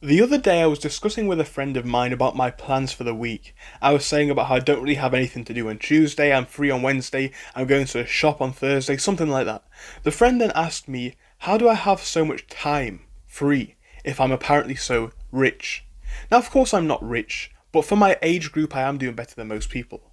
The other day I was discussing with a friend of mine about my plans for the week. I was saying about how I don't really have anything to do on Tuesday, I'm free on Wednesday, I'm going to a shop on Thursday, something like that. The friend then asked me, how do I have so much time free if I'm apparently so rich? Now of course I'm not rich, but for my age group I am doing better than most people.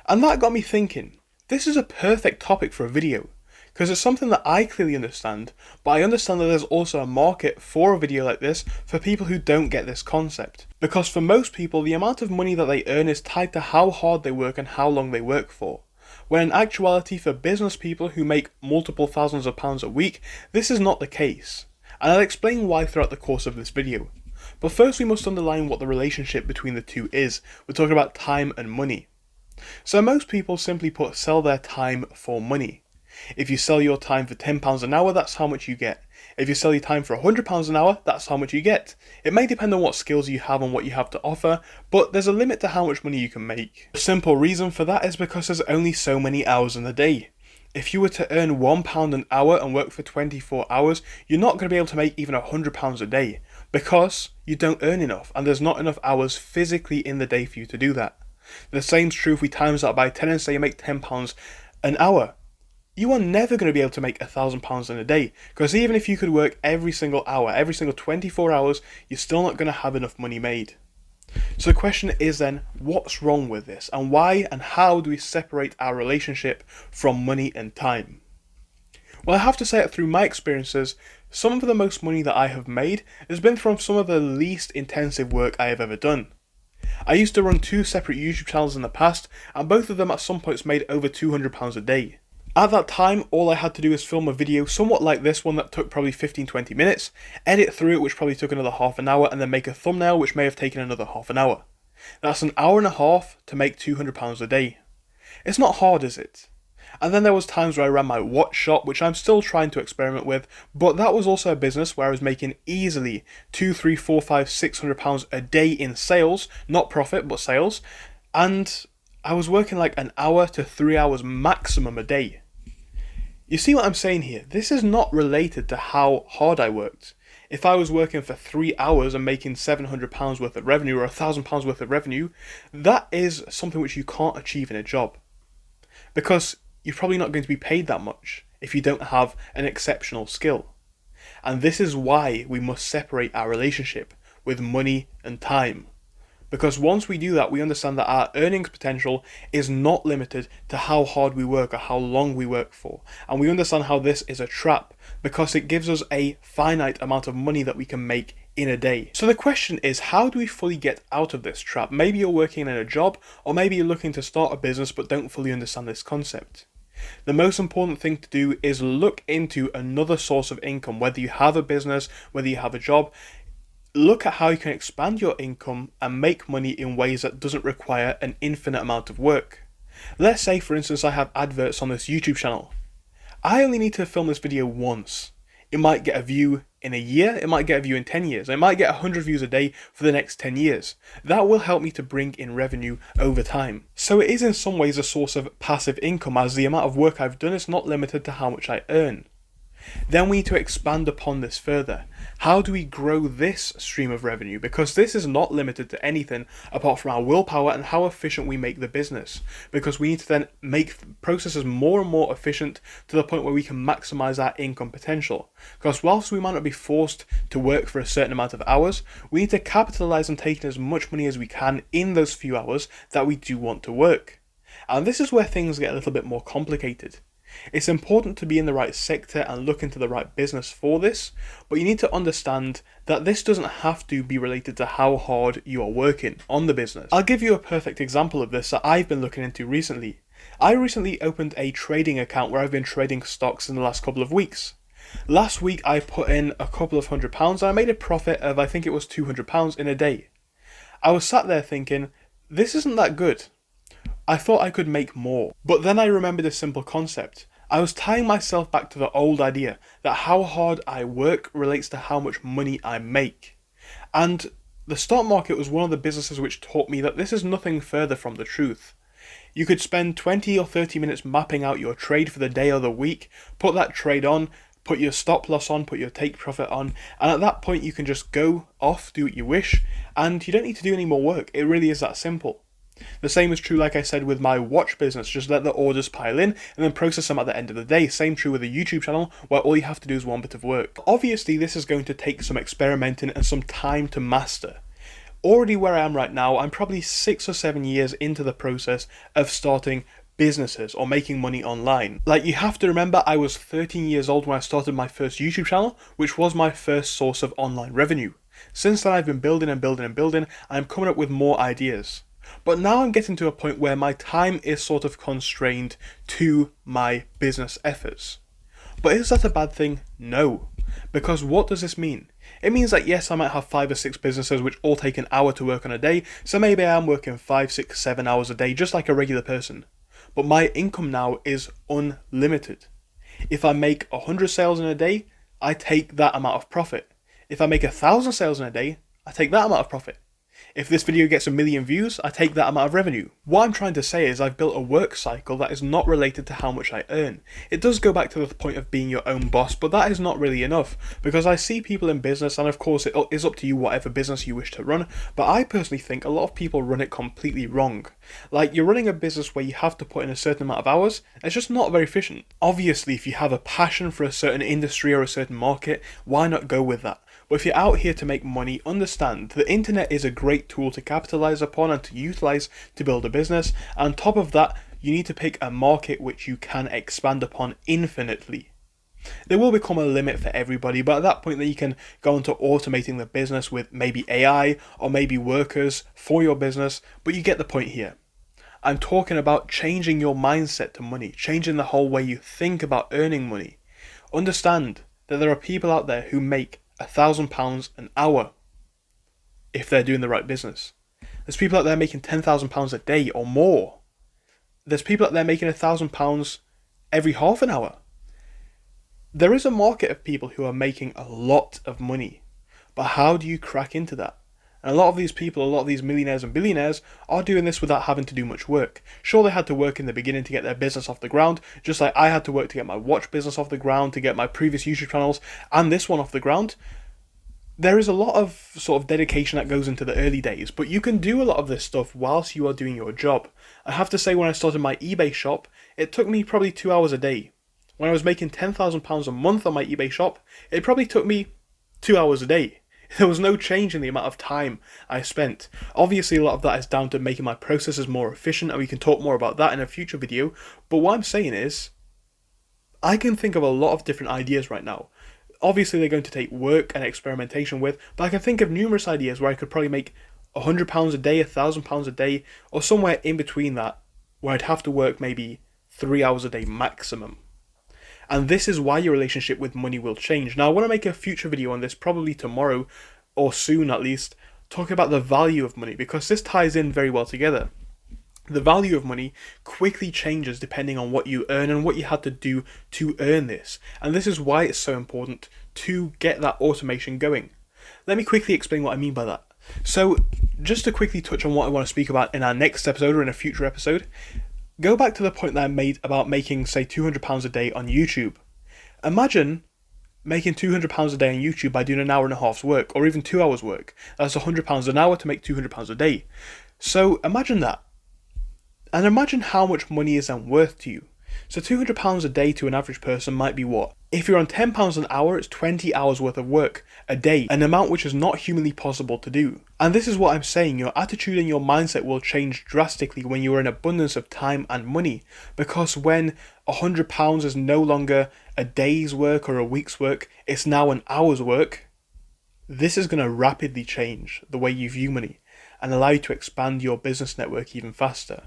And that got me thinking, this is a perfect topic for a video. Because it's something that I clearly understand, but I understand that there's also a market for a video like this for people who don't get this concept. Because for most people, the amount of money that they earn is tied to how hard they work and how long they work for. When in actuality, for business people who make multiple thousands of pounds a week, this is not the case. And I'll explain why throughout the course of this video. But first we must underline what the relationship between the two is. We're talking about time and money. So most people simply put sell their time for money. If you sell your time for £10 an hour, that's how much you get. If you sell your time for £100 an hour, that's how much you get. It may depend on what skills you have and what you have to offer, but there's a limit to how much money you can make. The simple reason for that is because there's only so many hours in the day. If you were to earn £1 an hour and work for 24 hours, you're not going to be able to make even £100 a day, because you don't earn enough, and there's not enough hours physically in the day for you to do that. The same's true if we times that by 10 and say you make £10 an hour. You are never going to be able to make £1,000 in a day, because even if you could work every single hour, every single 24 hours, you're still not going to have enough money made. So the question is then, what's wrong with this, and why and how do we separate our relationship from money and time? Well, I have to say that through my experiences, some of the most money that I have made has been from some of the least intensive work I have ever done. I used to run 2 separate YouTube channels in the past, and both of them at some points made over £200 a day. At that time, all I had to do was film a video somewhat like this one that took probably 15-20 minutes, edit through it which probably took another half an hour, and then make a thumbnail which may have taken another half an hour. That's an hour and a half to make £200 a day. It's not hard, is it? And then there was times where I ran my watch shop, which I'm still trying to experiment with, but that was also a business where I was making easily £200, £300, £400, £500, £600 a day in sales, not profit, but sales, and I was working like an hour to 3 hours maximum a day. You see what I'm saying here? This is not related to how hard I worked. If I was working for 3 hours and making £700 worth of revenue or £1,000 worth of revenue, that is something which you can't achieve in a job. Because you're probably not going to be paid that much if you don't have an exceptional skill. And this is why we must separate our relationship with money and time. Because once we do that, we understand that our earnings potential is not limited to how hard we work or how long we work for. And we understand how this is a trap, because it gives us a finite amount of money that we can make in a day. So the question is, how do we fully get out of this trap? Maybe you're working in a job, or maybe you're looking to start a business but don't fully understand this concept. The most important thing to do is look into another source of income, whether you have a business, whether you have a job. Look at how you can expand your income and make money in ways that doesn't require an infinite amount of work. Let's say, for instance, I have adverts on this YouTube channel. I only need to film this video once. It might get a view in a year, it might get a view in 10 years, it might get 100 views a day for the next 10 years. That will help me to bring in revenue over time. So it is in some ways a source of passive income, as the amount of work I've done is not limited to how much I earn. Then we need to expand upon this further. How do we grow this stream of revenue? Because this is not limited to anything apart from our willpower and how efficient we make the business. Because we need to then make processes more and more efficient to the point where we can maximize our income potential. Because whilst we might not be forced to work for a certain amount of hours, we need to capitalize on taking as much money as we can in those few hours that we do want to work. And this is where things get a little bit more complicated. It's important to be in the right sector and look into the right business for this, but you need to understand that this doesn't have to be related to how hard you are working on the business. I'll give you a perfect example of this that I've been looking into recently. I recently opened a trading account where I've been trading stocks in the last couple of weeks. Last week I put in a couple of £100 and I made a profit of, I think it was £200 in a day. I was sat there thinking, this isn't that good. I thought I could make more. But then I remembered a simple concept. I was tying myself back to the old idea that how hard I work relates to how much money I make. And the stock market was one of the businesses which taught me that this is nothing further from the truth. You could spend 20 or 30 minutes mapping out your trade for the day or the week, put that trade on, put your stop loss on, put your take profit on, and at that point you can just go off, do what you wish, and you don't need to do any more work. It really is that simple. The same is true, like I said, with my watch business. Just let the orders pile in and then process them at the end of the day. Same true with a YouTube channel, where all you have to do is one bit of work. Obviously, this is going to take some experimenting and some time to master. Already where I am right now, I'm probably 6 or 7 years into the process of starting businesses or making money online. Like, you have to remember, I was 13 years old when I started my first YouTube channel, which was my first source of online revenue. Since then, I've been building and building and building, and I'm coming up with more ideas. But now I'm getting to a point where my time is sort of constrained to my business efforts. But is that a bad thing? No. Because what does this mean? It means that yes, I might have 5 or 6 businesses which all take an hour to work on a day, so maybe I am working 5, 6, 7 hours a day just like a regular person. But my income now is unlimited. If I make 100 sales in a day, I take that amount of profit. If I make 1,000 sales in a day, I take that amount of profit. If this video gets 1 million views, I take that amount of revenue. What I'm trying to say is I've built a work cycle that is not related to how much I earn. It does go back to the point of being your own boss, but that is not really enough, because I see people in business, and of course it is up to you whatever business you wish to run, but I personally think a lot of people run it completely wrong. Like, you're running a business where you have to put in a certain amount of hours, it's just not very efficient. Obviously, if you have a passion for a certain industry or a certain market, why not go with that? But if you're out here to make money, understand the internet is a great tool to capitalize upon and to utilize to build a business. And on top of that, you need to pick a market which you can expand upon infinitely. There will become a limit for everybody, but at that point then you can go into automating the business with maybe AI or maybe workers for your business, but you get the point here. I'm talking about changing your mindset to money, changing the whole way you think about earning money. Understand that there are people out there who make £1,000 an hour if they're doing the right business. There's people out there making £10,000 a day or more. There's people out there making £1,000 every half an hour. There is a market of people who are making a lot of money, but how do you crack into that? And a lot of these people, a lot of these millionaires and billionaires are doing this without having to do much work. Sure, they had to work in the beginning to get their business off the ground, just like I had to work to get my watch business off the ground, to get my previous YouTube channels and this one off the ground. There is a lot of sort of dedication that goes into the early days, but you can do a lot of this stuff whilst you are doing your job. I have to say, when I started my eBay shop, it took me probably 2 hours a day. When I was making £10,000 a month on my eBay shop, it probably took me 2 hours a day. There was no change in the amount of time I spent. Obviously, a lot of that is down to making my processes more efficient, and we can talk more about that in a future video. But what I'm saying is, I can think of a lot of different ideas right now. Obviously, they're going to take work and experimentation with, but I can think of numerous ideas where I could probably make £100 a day, £1,000 a day, or somewhere in between that, where I'd have to work maybe 3 hours a day maximum. And this is why your relationship with money will change. Now, I want to make a future video on this, probably tomorrow, or soon at least, talking about the value of money, because this ties in very well together. The value of money quickly changes depending on what you earn and what you had to do to earn this. And this is why it's so important to get that automation going. Let me quickly explain what I mean by that. So, just to quickly touch on what I want to speak about in our next episode or in a future episode, go back to the point that I made about making, say, £200 a day on YouTube. Imagine making £200 a day on YouTube by doing an hour and a half's work, or even 2 hours work. That's £100 an hour to make £200 a day. So imagine that. And imagine how much money is then worth to you. So £200 a day to an average person might be what? If you're on £10 an hour, it's 20 hours worth of work a day, an amount which is not humanly possible to do. And this is what I'm saying, your attitude and your mindset will change drastically when you are in abundance of time and money. Because when £100 is no longer a day's work or a week's work, it's now an hour's work, this is going to rapidly change the way you view money and allow you to expand your business network even faster.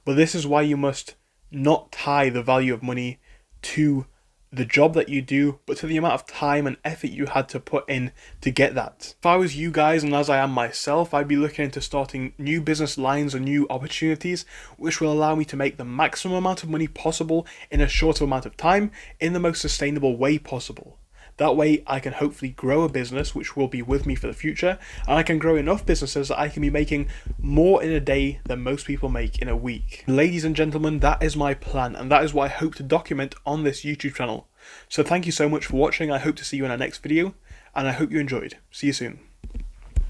But this is why you must not tie the value of money to the job that you do, but to the amount of time and effort you had to put in to get that. If I was you guys, and as I am myself, I'd be looking into starting new business lines and new opportunities which will allow me to make the maximum amount of money possible in a shorter amount of time in the most sustainable way possible. That way I can hopefully grow a business which will be with me for the future, and I can grow enough businesses that I can be making more in a day than most people make in a week. Ladies and gentlemen, that is my plan, and that is what I hope to document on this YouTube channel. So thank you so much for watching. I hope to see you in our next video, and I hope you enjoyed. See you soon.